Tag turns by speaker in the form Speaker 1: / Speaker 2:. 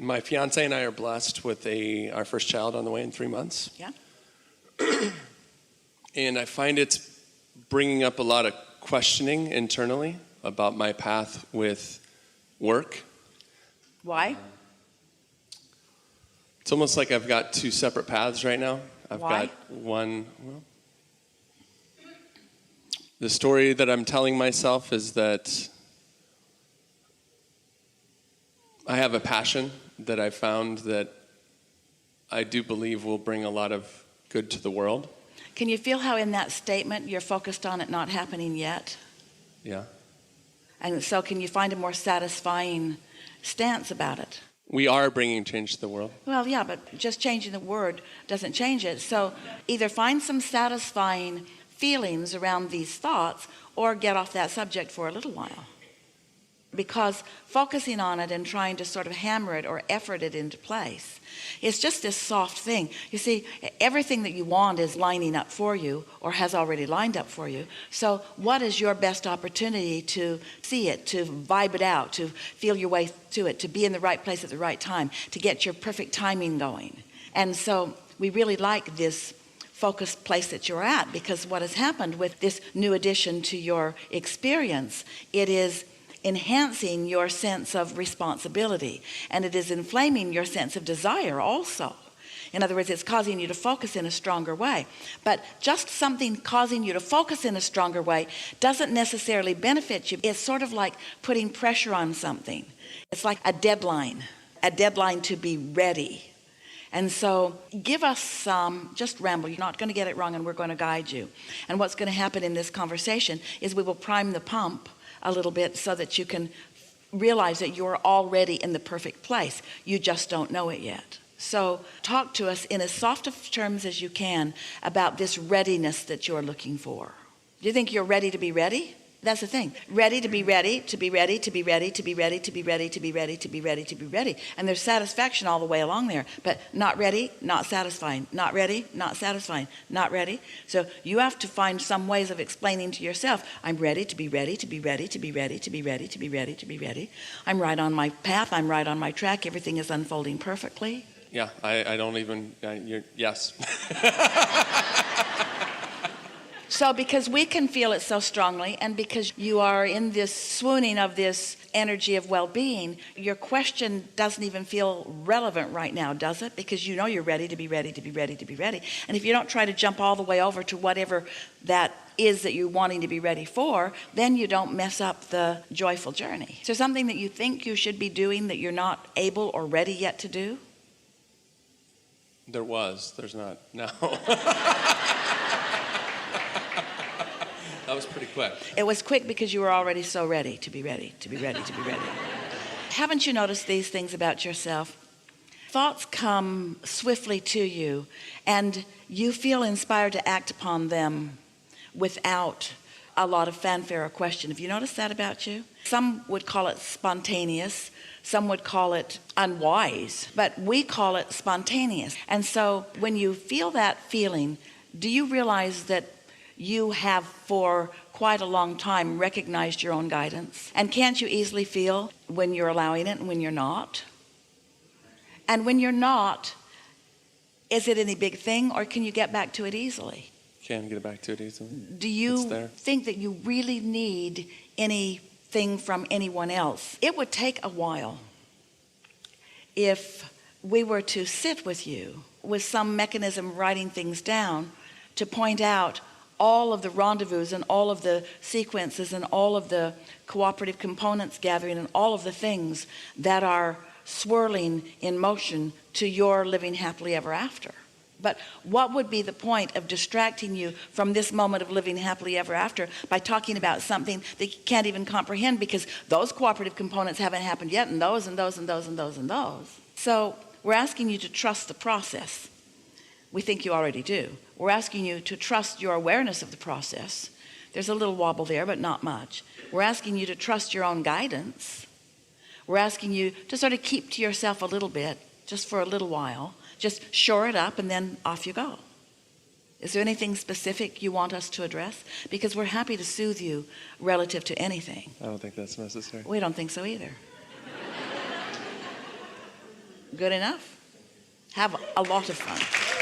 Speaker 1: My fiance and I are blessed with our first child on the way in 3 months.
Speaker 2: Yeah.
Speaker 1: And I find it's bringing up a lot of questioning internally about my path with work.
Speaker 2: Why?
Speaker 1: It's almost like I've got two separate paths right now. I've
Speaker 2: Why?
Speaker 1: got one. Well, the story that I'm telling myself is that I have a passion that I found that I do believe will bring a lot of good to the world.
Speaker 2: Can you feel how in that statement you're focused on it not happening yet?
Speaker 1: Yeah.
Speaker 2: And so can you find a more satisfying stance about it?
Speaker 1: We are bringing change to the world.
Speaker 2: Well, yeah, but just changing the word doesn't change it. So either find some satisfying feelings around these thoughts or get off that subject for a little while. Because focusing on it and trying to sort of hammer it or effort it into place, it's just this soft thing. You see, everything that you want is lining up for you or has already lined up for you. So what is your best opportunity to see it, to vibe it out, to feel your way to it, to be in the right place at the right time, to get your perfect timing going? And so we really like this focused place that you're at, because what has happened with this new addition to your experience, it is enhancing your sense of responsibility, and it is inflaming your sense of desire also. In other words, it's causing you to focus in a stronger way. But just something causing you to focus in a stronger way doesn't necessarily benefit you. It's sort of like putting pressure on something. It's like a deadline to be ready. And so give us some, just ramble. You're not going to get it wrong, and we're going to guide you. And what's going to happen in this conversation is we will prime the pump a little bit so that you can realize that you're already in the perfect place. You just don't know it yet. So talk to us in as soft of terms as you can about this readiness that you're looking for. Do you think you're ready to be ready? That's the thing. Ready to be ready, to be ready, to be ready, to be ready, to be ready, to be ready, to be ready, to be ready. And there's satisfaction all the way along there. But not ready, not satisfying. Not ready, not satisfying. Not ready. So you have to find some ways of explaining to yourself, I'm ready to be ready, to be ready, to be ready, to be ready, to be ready, to be ready. I'm right on my path. I'm right on my track. Everything is unfolding perfectly.
Speaker 1: Yeah, I don't even, yes.
Speaker 2: So because we can feel it so strongly, and because you are in this swooning of this energy of well-being, your question doesn't even feel relevant right now, does it? Because you know you're ready to be ready, to be ready, to be ready. And if you don't try to jump all the way over to whatever that is that you're wanting to be ready for, then you don't mess up the joyful journey. Is there something that you think you should be doing that you're not able or ready yet to do?
Speaker 1: There's not, no. That was pretty quick.
Speaker 2: It was quick because you were already so ready to be ready, to be ready, to be ready. Haven't you noticed these things about yourself? Thoughts come swiftly to you, and you feel inspired to act upon them without a lot of fanfare or question. Have you noticed that about you? Some would call it spontaneous. Some would call it unwise, but we call it spontaneous. And so when you feel that feeling, do you realize that you have for quite a long time recognized your own guidance? And can't you easily feel when you're allowing it and when you're not? And when you're not, is it any big thing, or can you get back to it easily?
Speaker 1: Can get back to it easily.
Speaker 2: Do you think that you really need anything from anyone else? It would take a while if we were to sit with you with some mechanism writing things down to point out all of the rendezvous and all of the sequences and all of the cooperative components gathering and all of the things that are swirling in motion to your living happily ever after. But what would be the point of distracting you from this moment of living happily ever after by talking about something that you can't even comprehend, because those cooperative components haven't happened yet, and those and those and those and those and those. So we're asking you to trust the process. We think you already do. We're asking you to trust your awareness of the process. There's a little wobble there, but not much. We're asking you to trust your own guidance. We're asking you to sort of keep to yourself a little bit, just for a little while. Just shore it up, and then off you go. Is there anything specific you want us to address? Because we're happy to soothe you relative to anything.
Speaker 1: I don't think that's necessary.
Speaker 2: We don't think so either. Good enough. Have a lot of fun.